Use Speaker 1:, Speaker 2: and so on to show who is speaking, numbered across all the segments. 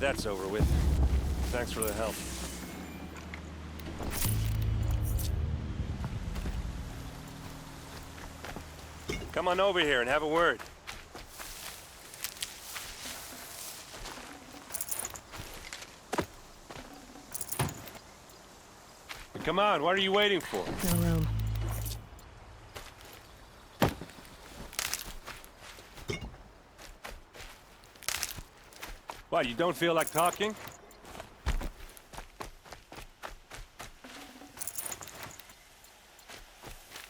Speaker 1: that's over with. Thanks for the help. Come on over here and have a word. Come on, what are you waiting for?
Speaker 2: No room.
Speaker 1: What, you don't feel like talking?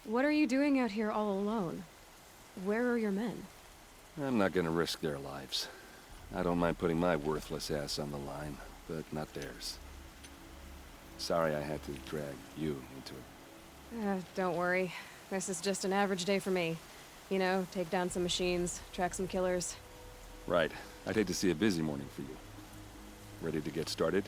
Speaker 2: What are you doing out here all alone? Where are your men?
Speaker 3: I'm not gonna risk their lives. I don't mind putting my worthless ass on the line, but not theirs. Sorry I had to drag you into it.
Speaker 2: Don't worry. This is just an average day for me. You know, take down some machines, track some killers.
Speaker 3: Right. I'd hate to see a busy morning for you. Ready to get started?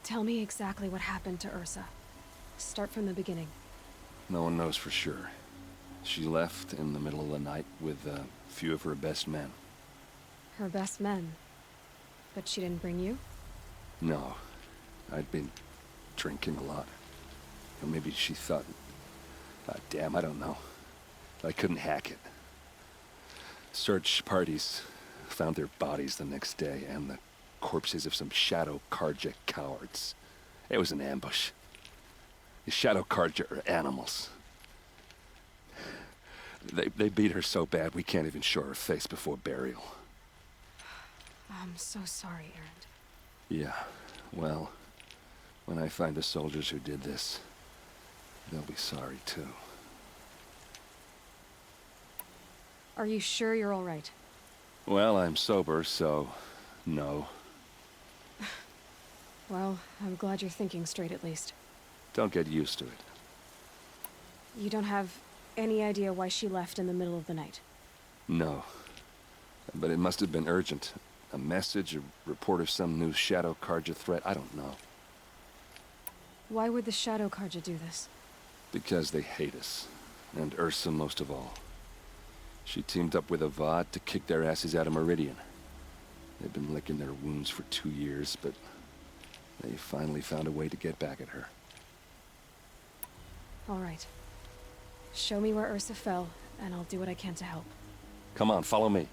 Speaker 2: Tell me exactly what happened to Ursa. Start from the beginning.
Speaker 3: No one knows for sure. She left in the middle of the night with a few of her best men.
Speaker 2: Her best men. But she didn't bring you?
Speaker 3: No. I'd been drinking a lot. Or maybe she thought... damn, I don't know. I couldn't hack it. Search parties found their bodies the next day, and the corpses of some Shadow Carja cowards. It was an ambush. The Shadow Carja are animals. They beat her so bad we can't even show her face before burial.
Speaker 2: I'm so sorry, Erend.
Speaker 3: Yeah, well, when I find the soldiers who did this, they'll be sorry too.
Speaker 2: Are you sure you're all right?
Speaker 3: Well, I'm sober, so no.
Speaker 2: Well, I'm glad you're thinking straight at least.
Speaker 3: Don't get used to it.
Speaker 2: You don't have any idea why she left in the middle of the night?
Speaker 3: No. But it must have been urgent. A message, a report of some new Shadow Carja threat, I don't know.
Speaker 2: Why would the Shadow Carja do this?
Speaker 3: Because they hate us. And Ursa most of all. She teamed up with Avad to kick their asses out of Meridian. They've been licking their wounds for 2 years, but they finally found a way to get back at her.
Speaker 2: All right. Show me where Ursa fell, and I'll do what I can to help.
Speaker 3: Come on, follow me.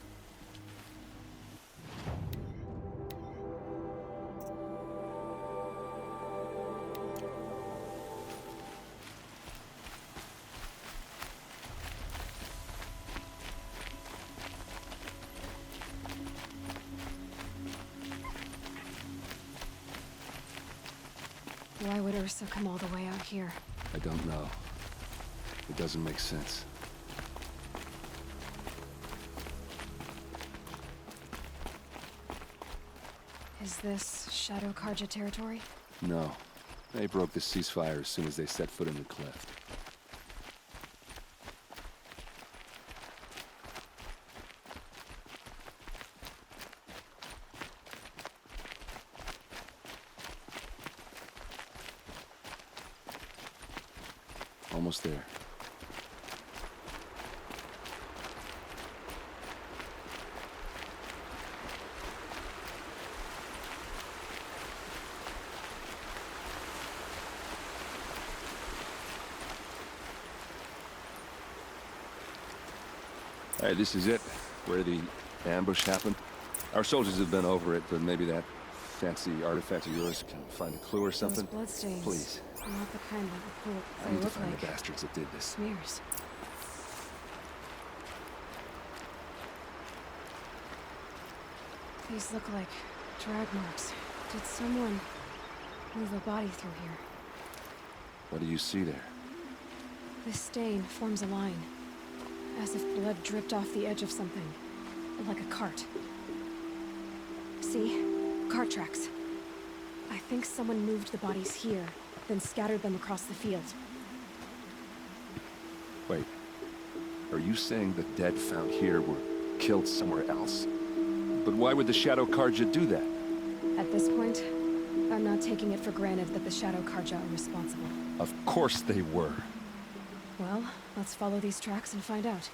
Speaker 2: Why would Ursa come all the way out here?
Speaker 3: I don't know. It doesn't make sense.
Speaker 2: Is this Shadow Carja territory?
Speaker 3: No. They broke the ceasefire as soon as they set foot in the cleft. Almost there. All right, this is it, where the ambush happened. Our soldiers have been over it, but maybe that fancy artifact of yours can find a clue or something.
Speaker 2: Those bloodstains.
Speaker 3: Please.
Speaker 2: Not the kind that would pull.
Speaker 3: I
Speaker 2: They
Speaker 3: need to
Speaker 2: look
Speaker 3: find
Speaker 2: like
Speaker 3: the bastards that did this.
Speaker 2: smears. These look like drag marks. Did someone move a body through here?
Speaker 3: What do you see there?
Speaker 2: This stain forms a line, as if blood dripped off the edge of something, like a cart. See? Cart tracks. I think someone moved the bodies here, then scattered them across the field.
Speaker 3: Wait. Are you saying the dead found here were killed somewhere else? But why would the Shadow Carja do that?
Speaker 2: At this point, I'm not taking it for granted that the Shadow Carja are responsible.
Speaker 3: Of course they were.
Speaker 2: Well, let's follow these tracks and find out.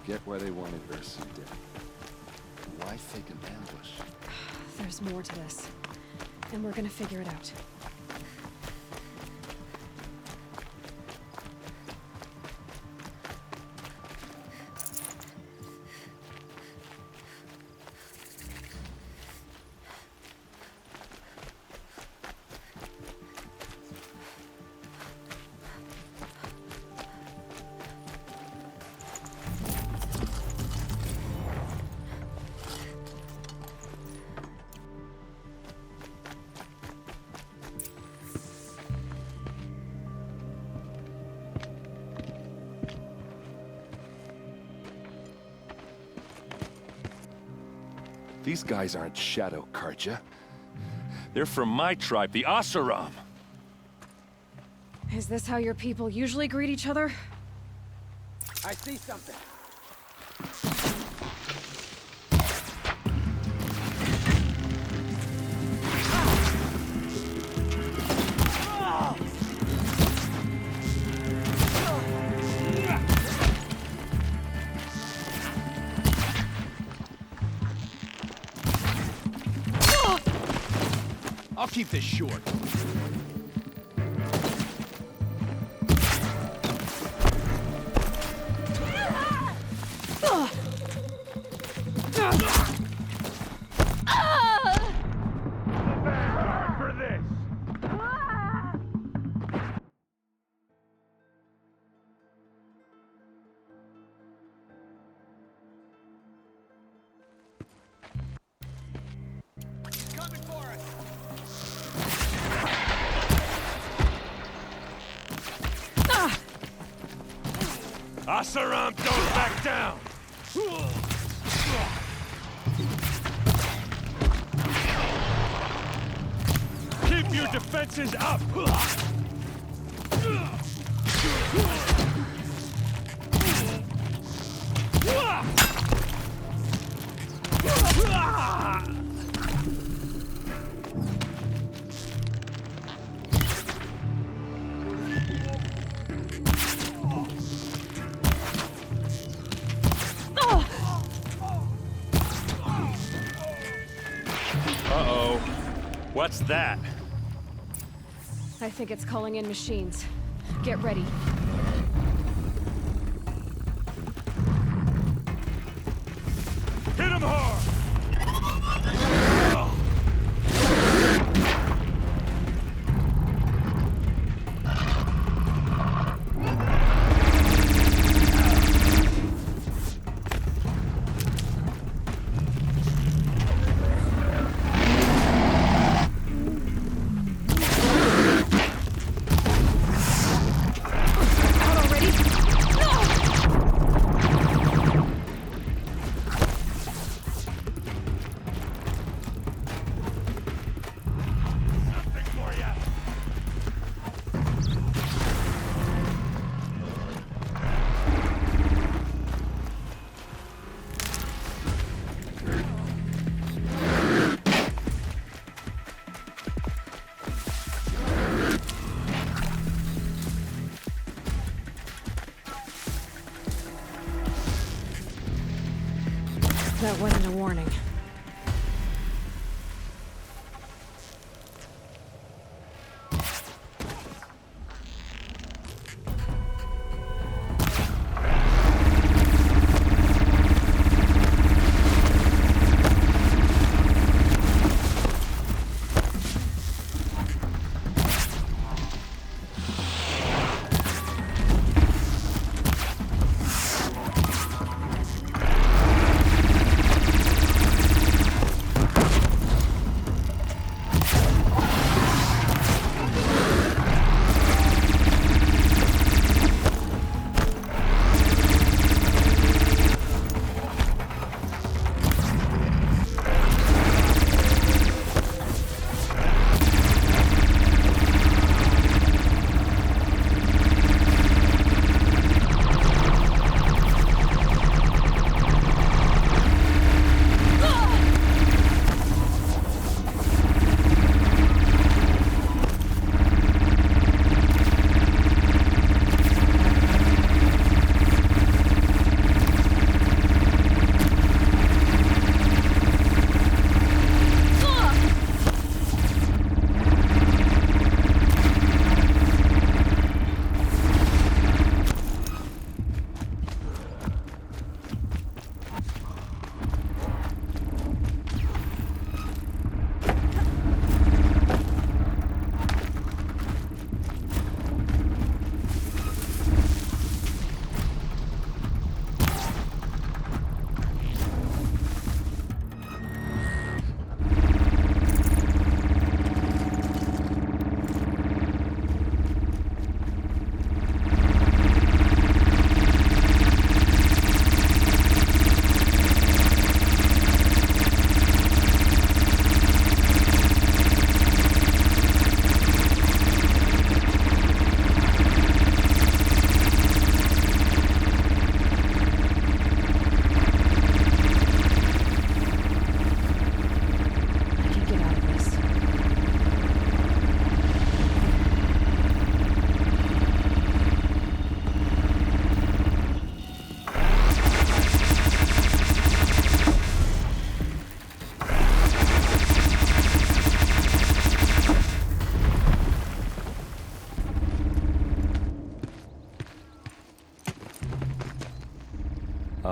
Speaker 3: get why they wanted Ursa dead. Why fake an ambush?
Speaker 2: There's more to this. And we're gonna figure it out.
Speaker 3: These guys aren't Shadow Karja. They're from my tribe, the Oseram.
Speaker 2: Is this how your people usually greet each other?
Speaker 4: I see something.
Speaker 5: I'll keep this short.
Speaker 1: For this!
Speaker 5: Coming for us!
Speaker 1: Oseram, don't back down! Keep your defenses up! Uh-oh. What's that?
Speaker 2: I think it's calling in machines. Get ready.
Speaker 1: Hit him hard!
Speaker 2: Out already?
Speaker 1: Something for ya!
Speaker 2: That wasn't a warning.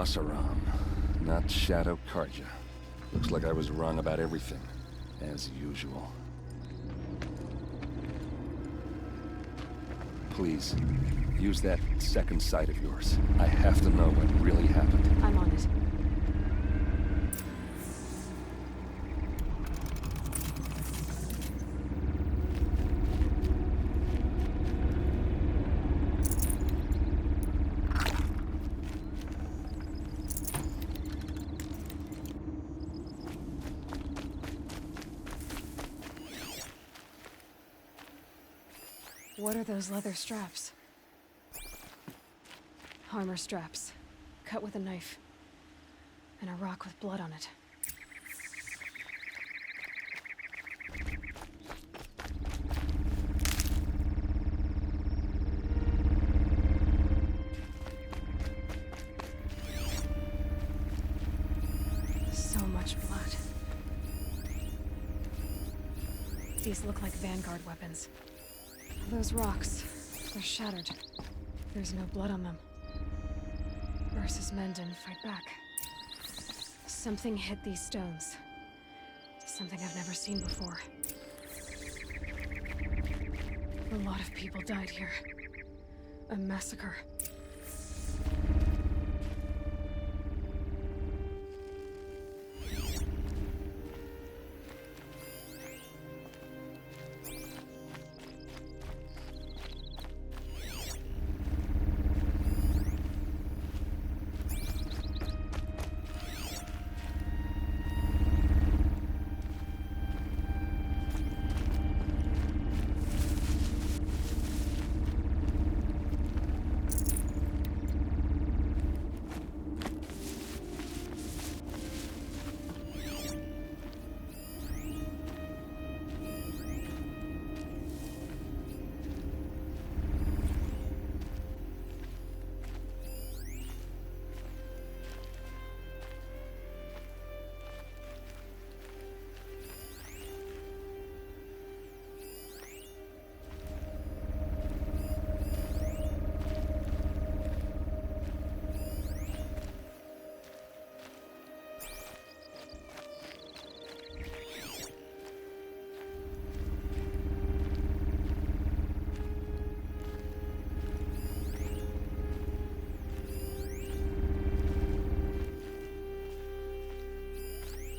Speaker 3: Oseram, not Shadow Carja. Looks like I was wrong about everything, as usual. Please, use that second sight of yours. I have to know what really happened.
Speaker 2: I'm on it. What are those leather straps? Armor straps, cut with a knife, and a rock with blood on it. So much blood. These look like Vanguard weapons. Those rocks, they're shattered. There's no blood on them. Ursa's men didn't fight back. Something hit these stones. Something I've never seen before. A lot of people died here. A massacre.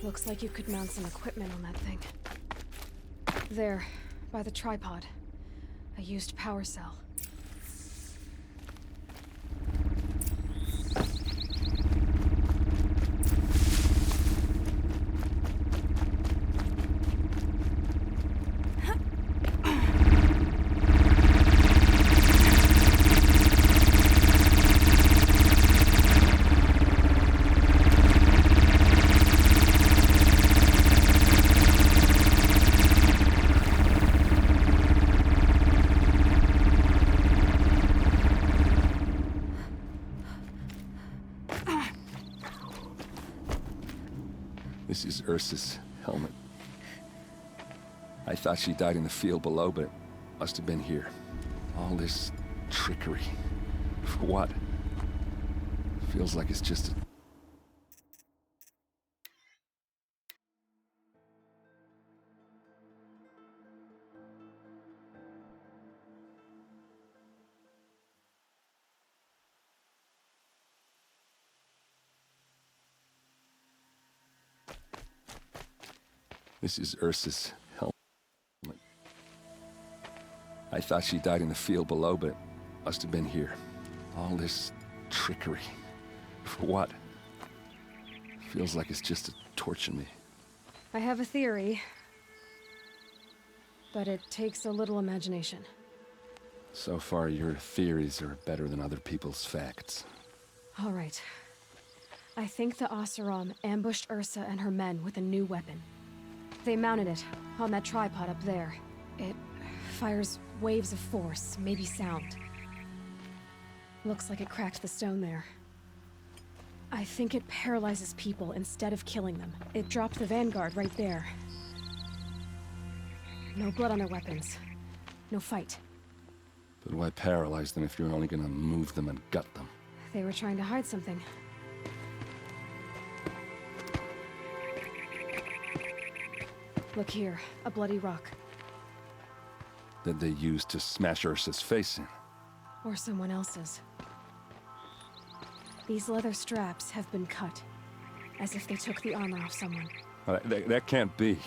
Speaker 2: Looks like you could mount some equipment on that thing. There, by the tripod. A used power cell.
Speaker 3: This is Ursa's helmet. I thought she died in the field below, but it must have been here. All this trickery. For what? Feels like it's just a... This is Ursa's helmet. I thought she died in the field below, but it must have been here. All this trickery. For what? Feels like it's just to torture me.
Speaker 2: I have a theory, but it takes a little imagination.
Speaker 3: So far, your theories are better than other people's facts.
Speaker 2: All right. I think the Oseram ambushed Ursa and her men with a new weapon. They mounted it on that tripod up there. It fires waves of force, maybe sound. Looks like it cracked the stone there. I think it paralyzes people instead of killing them. It dropped the Vanguard right there. No blood on their weapons. No fight.
Speaker 3: But why paralyze them if you're only gonna move them and gut them?
Speaker 2: They were trying to hide something. Look here, a bloody rock.
Speaker 3: That they used to smash Ursa's face in.
Speaker 2: Or someone else's. These leather straps have been cut, as if they took the armor off someone.
Speaker 3: That can't be.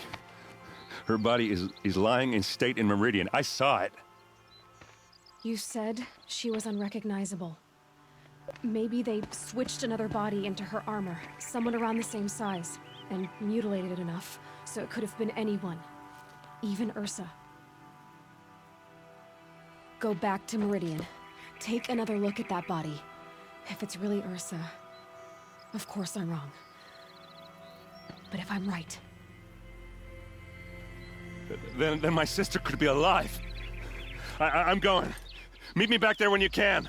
Speaker 3: Her body is lying in state in Meridian. I saw it.
Speaker 2: You said she was unrecognizable. Maybe they switched another body into her armor, someone around the same size, and mutilated it enough, so it could have been anyone. Even Ursa. Go back to Meridian. Take another look at that body. If it's really Ursa, of course I'm wrong. But if I'm right...
Speaker 3: Then my sister could be alive. I'm going. Meet me back there when you can.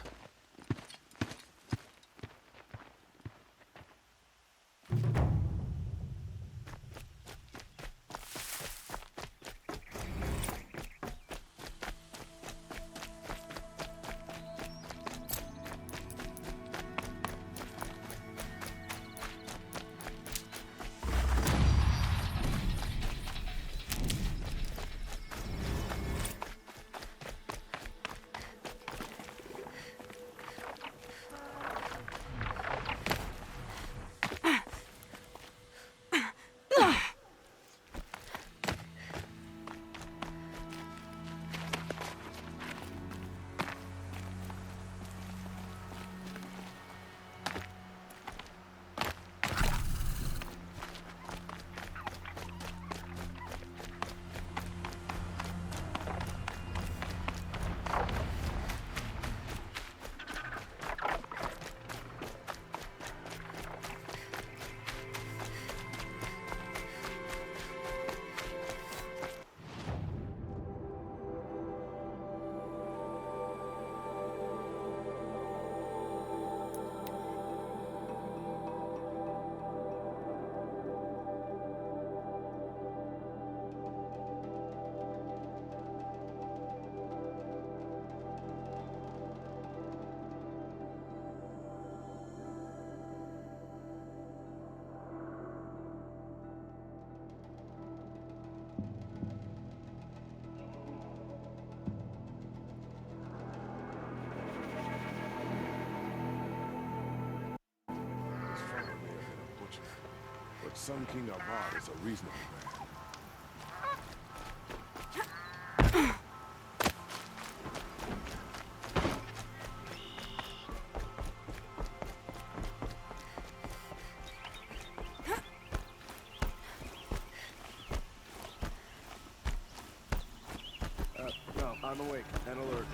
Speaker 6: But Sun King Avad is a reasonable man. No, I'm awake and alert.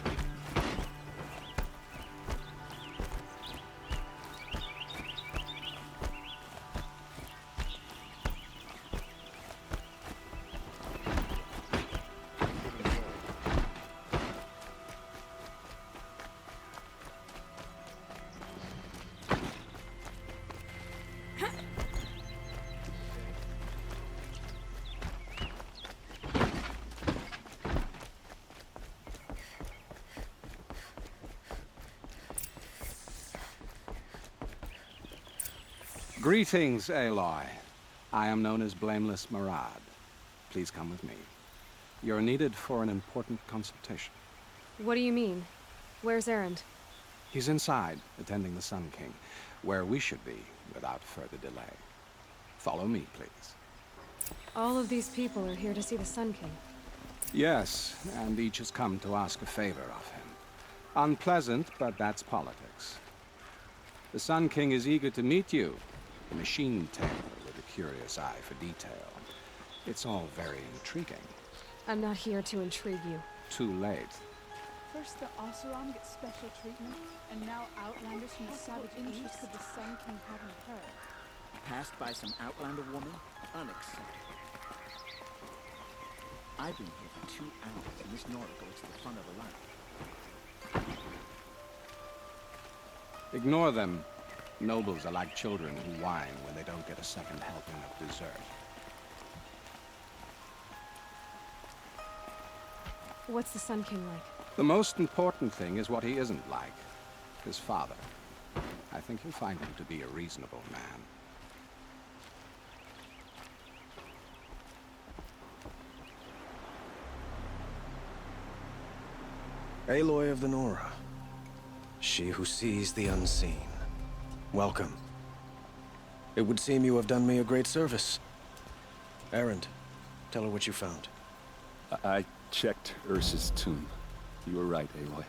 Speaker 7: Greetings, Aloy. I am known as Blameless Marad. Please come with me. You're needed for an important consultation.
Speaker 2: What do you mean? Where's Erend?
Speaker 7: He's inside, attending the Sun King, where we should be without further delay. Follow me, please.
Speaker 2: All of these people are here to see the Sun King.
Speaker 7: Yes, and each has come to ask a favor of him. Unpleasant, but that's politics. The Sun King is eager to meet you, a machine tamer with a curious eye for detail. It's all very intriguing.
Speaker 2: I'm not here to intrigue you.
Speaker 7: Too late.
Speaker 8: First the Oseram gets special treatment, and now Outlanders from the Savage East could the Sun King have in her.
Speaker 5: Passed by some Outlander woman? Unacceptable. I've been here for 2 hours, and this Nora goes to the front of the line.
Speaker 7: Ignore them. Nobles are like children who whine when they don't get a second helping of dessert.
Speaker 2: What's the Sun King like?
Speaker 7: The most important thing is what he isn't like. His father. I think you'll find him to be a reasonable man.
Speaker 9: Aloy of the Nora. She who sees the unseen. Welcome. It would seem you have done me a great service. Erend, tell her what you found.
Speaker 3: I checked Ursa's tomb. You were right, Aloy.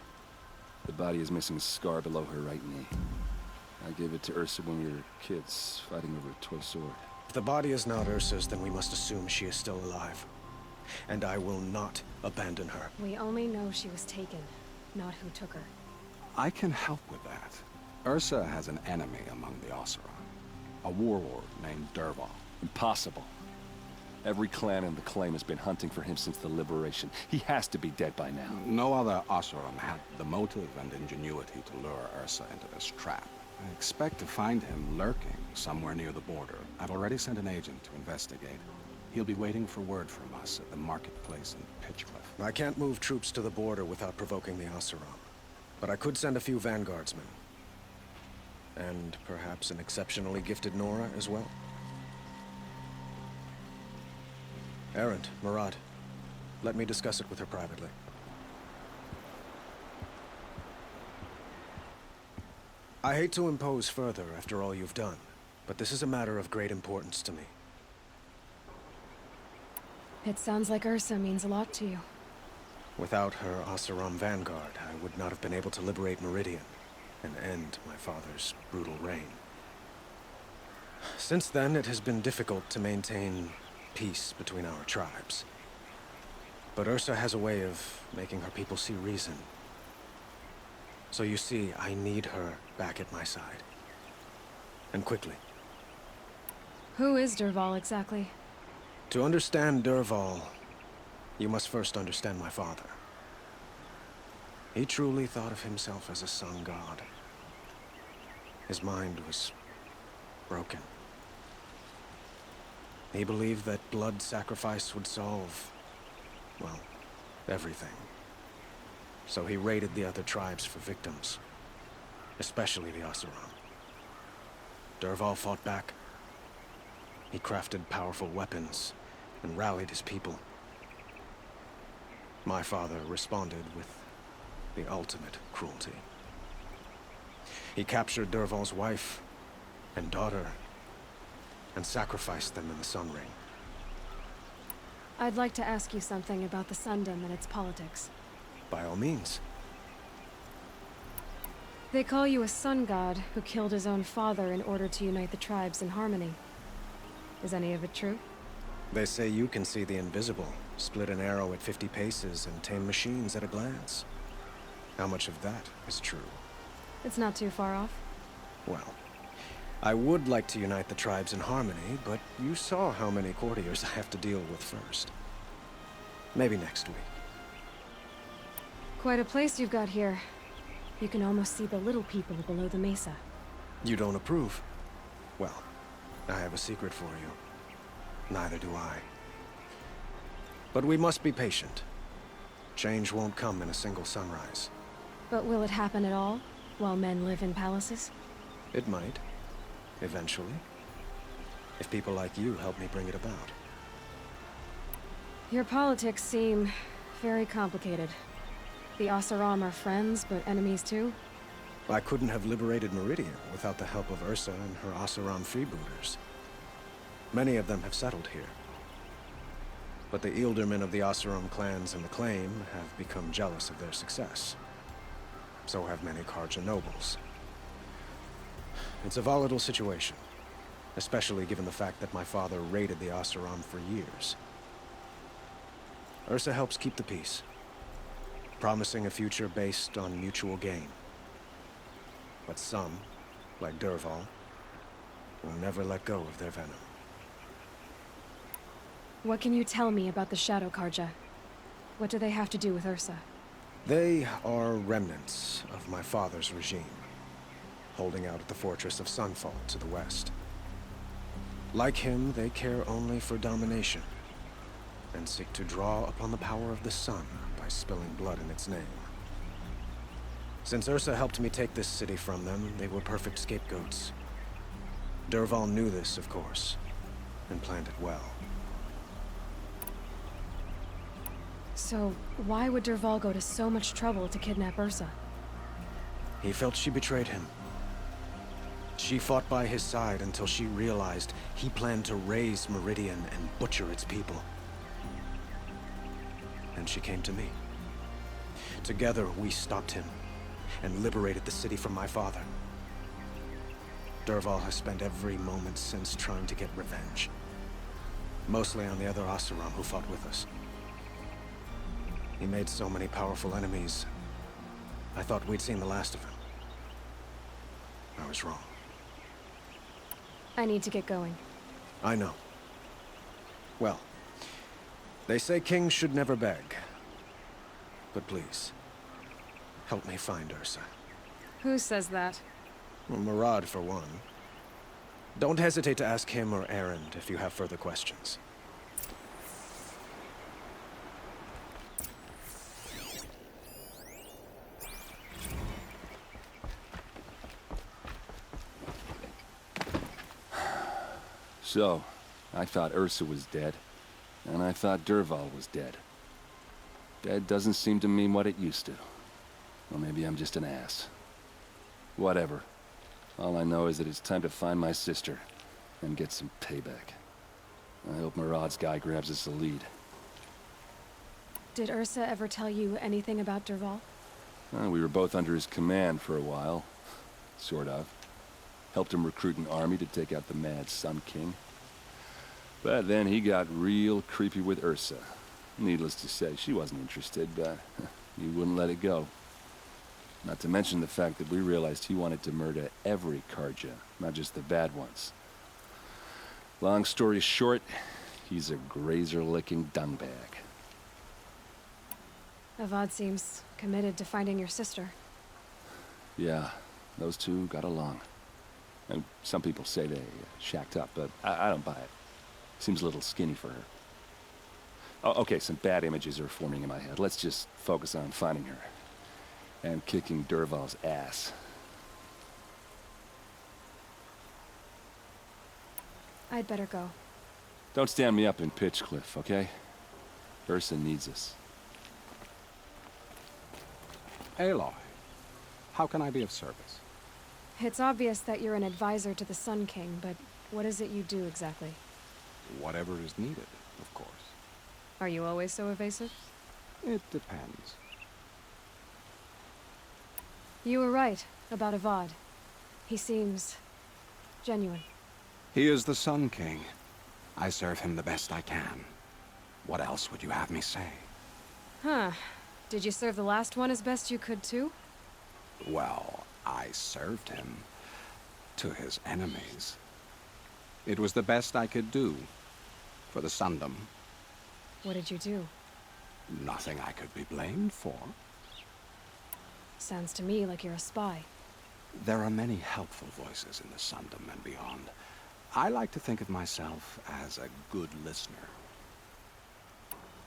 Speaker 3: The body is missing a scar below her right knee. I gave it to Ursa when we were kids, fighting over a toy sword.
Speaker 9: If the body is not Ursa's, then we must assume she is still alive. And I will not abandon her.
Speaker 2: We only know she was taken, not who took her.
Speaker 7: I can help with that. Ursa has an enemy among the Oseram. A warlord named Dervahl.
Speaker 3: Impossible. Every clan in the Claim has been hunting for him since the Liberation. He has to be dead by now.
Speaker 7: No other Oseram had the motive and ingenuity to lure Ursa into this trap. I expect to find him lurking somewhere near the border. I've already sent an agent to investigate. He'll be waiting for word from us at the marketplace in Pitchcliff.
Speaker 9: I can't move troops to the border without provoking the Oseram. But I could send a few vanguardsmen. And perhaps an exceptionally gifted Nora as well. Erend, Murad, let me discuss it with her privately. I hate to impose further after all you've done, but this is a matter of great importance to me.
Speaker 2: It sounds like Ursa means a lot to you.
Speaker 9: Without her Oseram vanguard, I would not have been able to liberate Meridian and end my father's brutal reign. Since then, it has been difficult to maintain peace between our tribes. But Ursa has a way of making her people see reason. So you see, I need her back at my side. And quickly.
Speaker 2: Who is Dervahl exactly?
Speaker 9: To understand Dervahl, you must first understand my father. He truly thought of himself as a sun god. His mind was broken. He believed that blood sacrifice would solve, well, everything. So he raided the other tribes for victims, especially the Oseram. Dervahl fought back. He crafted powerful weapons and rallied his people. My father responded with the ultimate cruelty. He captured Dervahl's wife and daughter and sacrificed them in the Sun Ring.
Speaker 2: I'd like to ask you something about the Sundom and its politics.
Speaker 9: By all means.
Speaker 2: They call you a sun god who killed his own father in order to unite the tribes in harmony. Is any of it true?
Speaker 9: They say you can see the invisible, split an arrow at 50 paces, and tame machines at a glance. How much of that is true?
Speaker 2: It's not too far off.
Speaker 9: Well, I would like to unite the tribes in harmony, but you saw how many courtiers I have to deal with first. Maybe next week.
Speaker 2: Quite a place you've got here. You can almost see the little people below the mesa.
Speaker 9: You don't approve? Well, I have a secret for you. Neither do I. But we must be patient. Change won't come in a single sunrise.
Speaker 2: But will it happen at all, while men live in palaces?
Speaker 9: It might. Eventually. If people like you help me bring it about.
Speaker 2: Your politics seem very complicated. The Oseram are friends, but enemies too?
Speaker 9: I couldn't have liberated Meridian without the help of Ursa and her Oseram freebooters. Many of them have settled here. But the Ealdormen of the Oseram clans in the Claim have become jealous of their success. So have many Carja nobles. It's a volatile situation, especially given the fact that my father raided the Oseram for years. Ursa helps keep the peace, promising a future based on mutual gain. But some, like Dervahl, will never let go of their venom.
Speaker 2: What can you tell me about the Shadow Carja? What do they have to do with Ursa?
Speaker 9: They are remnants of my father's regime, holding out at the fortress of Sunfall to the west. Like him, they care only for domination, and seek to draw upon the power of the sun by spilling blood in its name. Since Ursa helped me take this city from them, they were perfect scapegoats. Dervahl knew this, of course, and planned it well.
Speaker 2: So, why would Dervahl go to so much trouble to kidnap Ursa?
Speaker 9: He felt she betrayed him. She fought by his side until she realized he planned to raise Meridian and butcher its people. And she came to me. Together, we stopped him and liberated the city from my father. Dervahl has spent every moment since trying to get revenge. Mostly on the other Oseram who fought with us. He made so many powerful enemies, I thought we'd seen the last of him. I was wrong.
Speaker 2: I need to get going.
Speaker 9: I know. Well, they say kings should never beg. But please, help me find Ursa.
Speaker 2: Who says that?
Speaker 9: Well, Murad, for one. Don't hesitate to ask him or Erend if you have further questions.
Speaker 3: So, I thought Ursa was dead, and I thought Dervahl was dead. Dead doesn't seem to mean what it used to. Well, maybe I'm just an ass. Whatever. All I know is that it's time to find my sister and get some payback. I hope Murad's guy grabs us a lead.
Speaker 2: Did Ursa ever tell you anything about Dervahl?
Speaker 3: We were both under his command for a while. Sort of. Helped him recruit an army to take out the mad Sun King. But then he got real creepy with Ursa. Needless to say, she wasn't interested, but he wouldn't let it go. Not to mention the fact that we realized he wanted to murder every Carja, not just the bad ones. Long story short, he's a grazer-licking dungbag.
Speaker 2: Avad seems committed to finding your sister.
Speaker 3: Yeah, those two got along. And some people say they shacked up, but I don't buy it. Seems a little skinny for her. Oh, okay, some bad images are forming in my head. Let's just focus on finding her. And kicking Dervahl's ass.
Speaker 2: I'd better go.
Speaker 3: Don't stand me up in Pitchcliff, okay? Ursa needs us.
Speaker 7: Aloy, how can I be of service?
Speaker 2: It's obvious that you're an advisor to the Sun King, but what is it you do exactly?
Speaker 7: Whatever is needed, of course.
Speaker 2: Are you always so evasive?
Speaker 7: It depends.
Speaker 2: You were right about Avad. He seems genuine.
Speaker 7: He is the Sun King. I serve him the best I can. What else would you have me say?
Speaker 2: Huh. Did you serve the last one as best you could, too?
Speaker 7: Well, I served him to his enemies. It was the best I could do for the Sundom.
Speaker 2: What did you do?
Speaker 7: Nothing I could be blamed for.
Speaker 2: Sounds to me like you're a spy.
Speaker 7: There are many helpful voices in the Sundom and beyond. I like to think of myself as a good listener.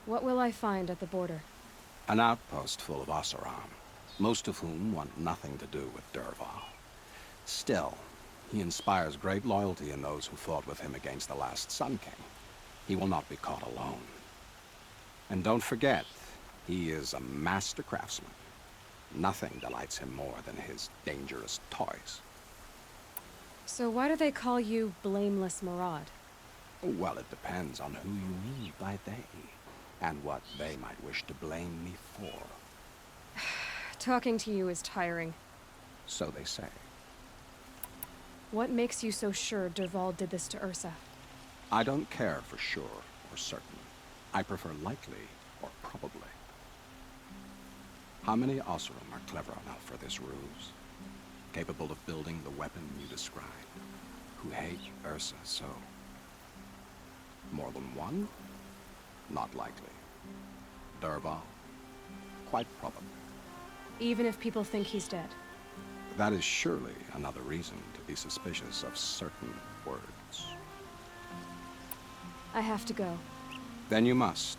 Speaker 2: What will I find at the border?
Speaker 7: An outpost full of Oseram, most of whom want nothing to do with Dervahl. Still, he inspires great loyalty in those who fought with him against the last Sun King. He will not be caught alone. And don't forget, he is a master craftsman. Nothing delights him more than his dangerous toys.
Speaker 2: So why do they call you Blameless Murad?
Speaker 7: Well, it depends on who you mean by they, and what they might wish to blame me for.
Speaker 2: Talking to you is tiring.
Speaker 7: So they say.
Speaker 2: What makes you so sure Dervahl did this to Ursa?
Speaker 7: I don't care for sure or certain. I prefer likely or probably. How many Oseram are clever enough for this ruse? Capable of building the weapon you describe? Who hate Ursa so? More than one? Not likely. Dervahl? Quite probably.
Speaker 2: Even if people think he's dead?
Speaker 7: That is surely another reason to be suspicious of certain words.
Speaker 2: I have to go.
Speaker 7: Then you must.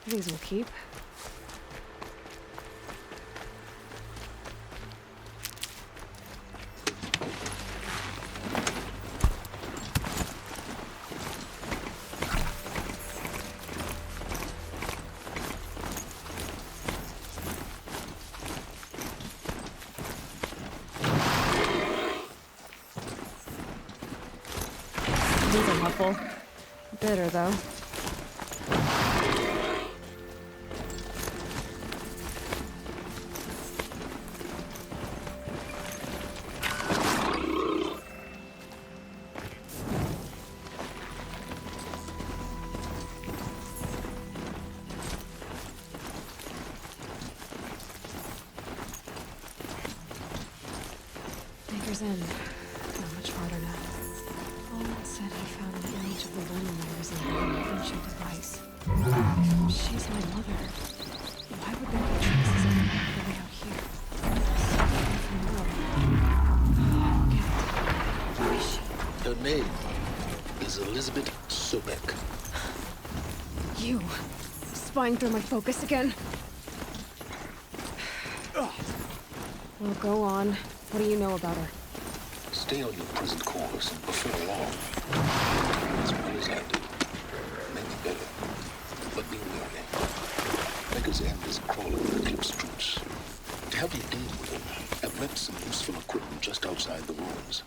Speaker 2: These will keep. These are helpful. Bitter, though. Baker's Inn. Not much farther now. Allred said he found an image of the woman layers in an ancient device. If she's my mother, why would there be traces of her living out here? Something from Laura. Get it. Who is she?
Speaker 10: Her name is Elizabeth Sobek.
Speaker 2: You. Spying through my focus again? Well, go on. What do you know about her?
Speaker 10: Stay on your present course and before long, as well as I do, maybe better. But be wary. Baker's End is crawling with Eclipse troops. To help you deal with them, I've left some useful equipment just outside the ruins.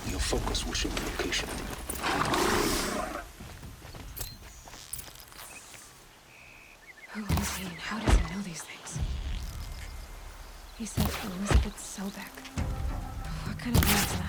Speaker 10: Your focus will show the location.
Speaker 2: Who is he and how does he know these things? He said Elizabeth Sobek. What kind of name is that?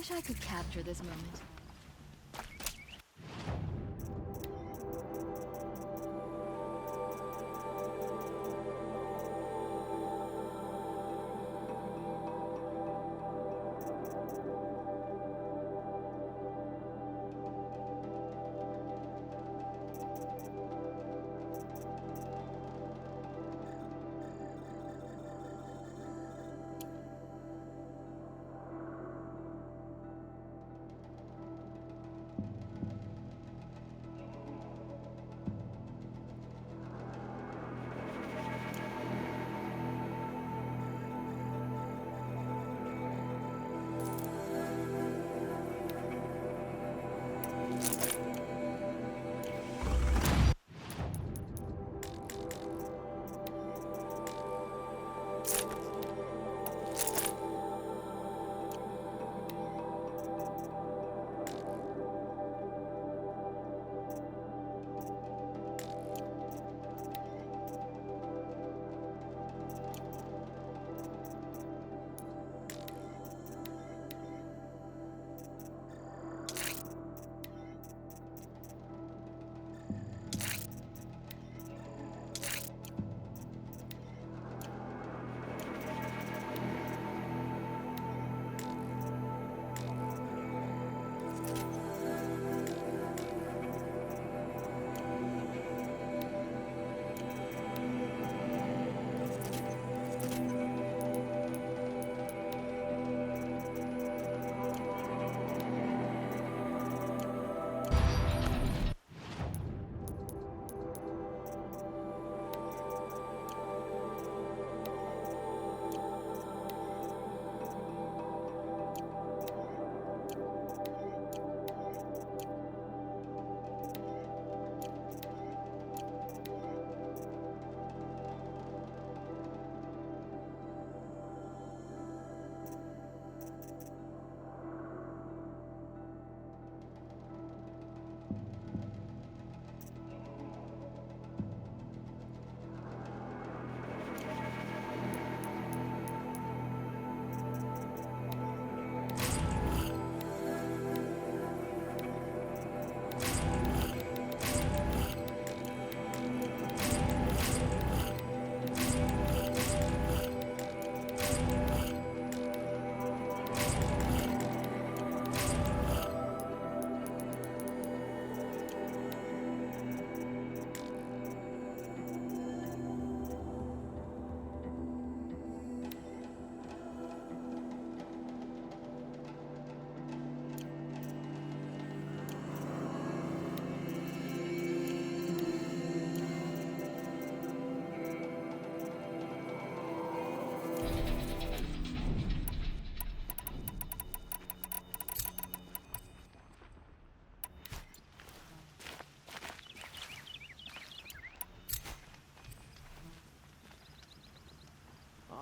Speaker 11: wish I could capture this moment.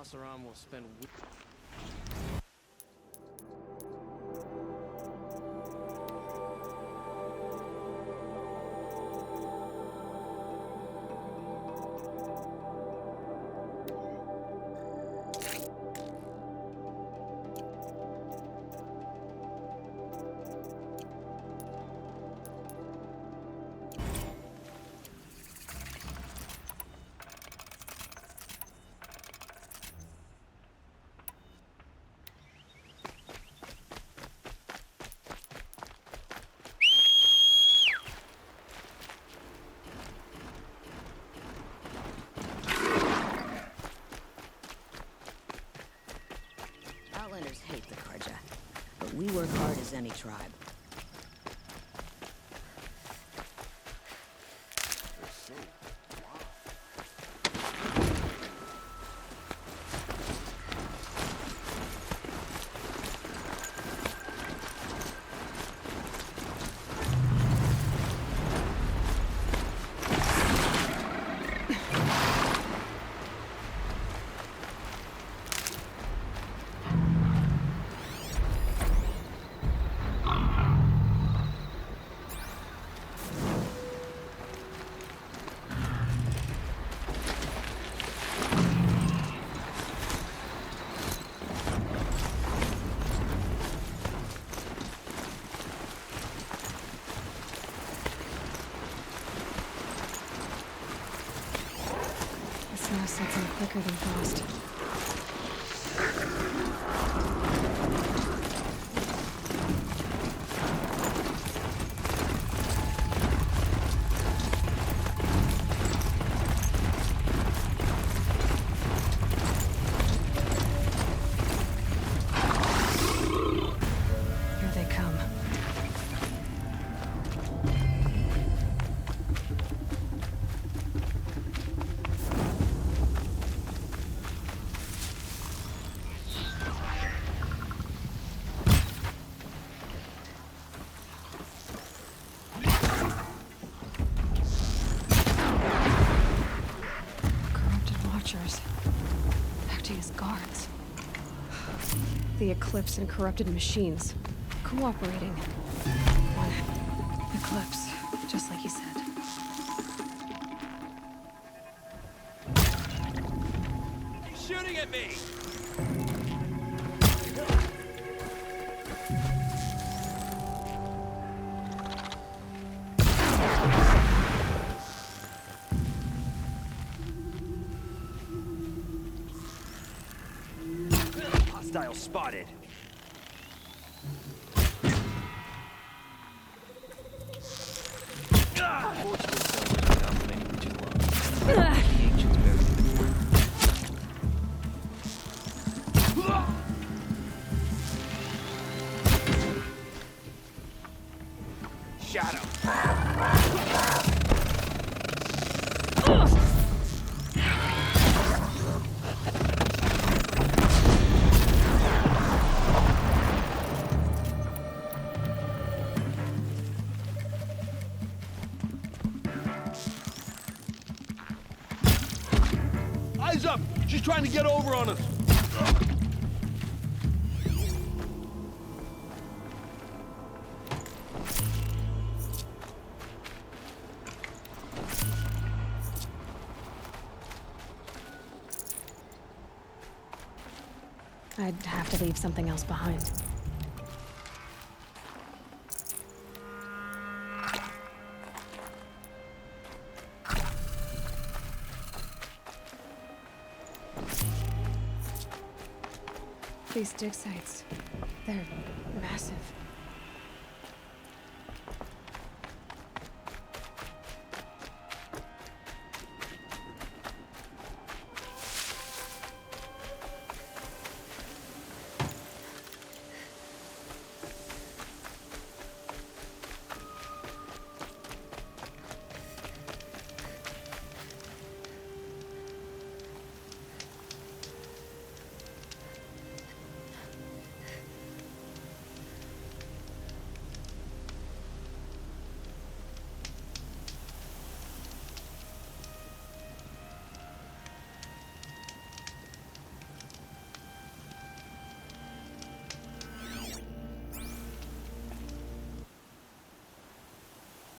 Speaker 12: Oseram will spend weeks.
Speaker 13: Outlanders hate the Karja, but we work hard as any tribe.
Speaker 2: Snow sets in quicker than frost. Here they come. Corrupted Watchers. Acting as guards. The Eclipse and corrupted machines. Cooperating. One Eclipse, just like he said.
Speaker 1: He's shooting at me! Hostile spotted. Shadow.
Speaker 6: Eyes up! She's trying to get over on us!
Speaker 2: I'd have to leave something else behind. These dig sites, they're massive.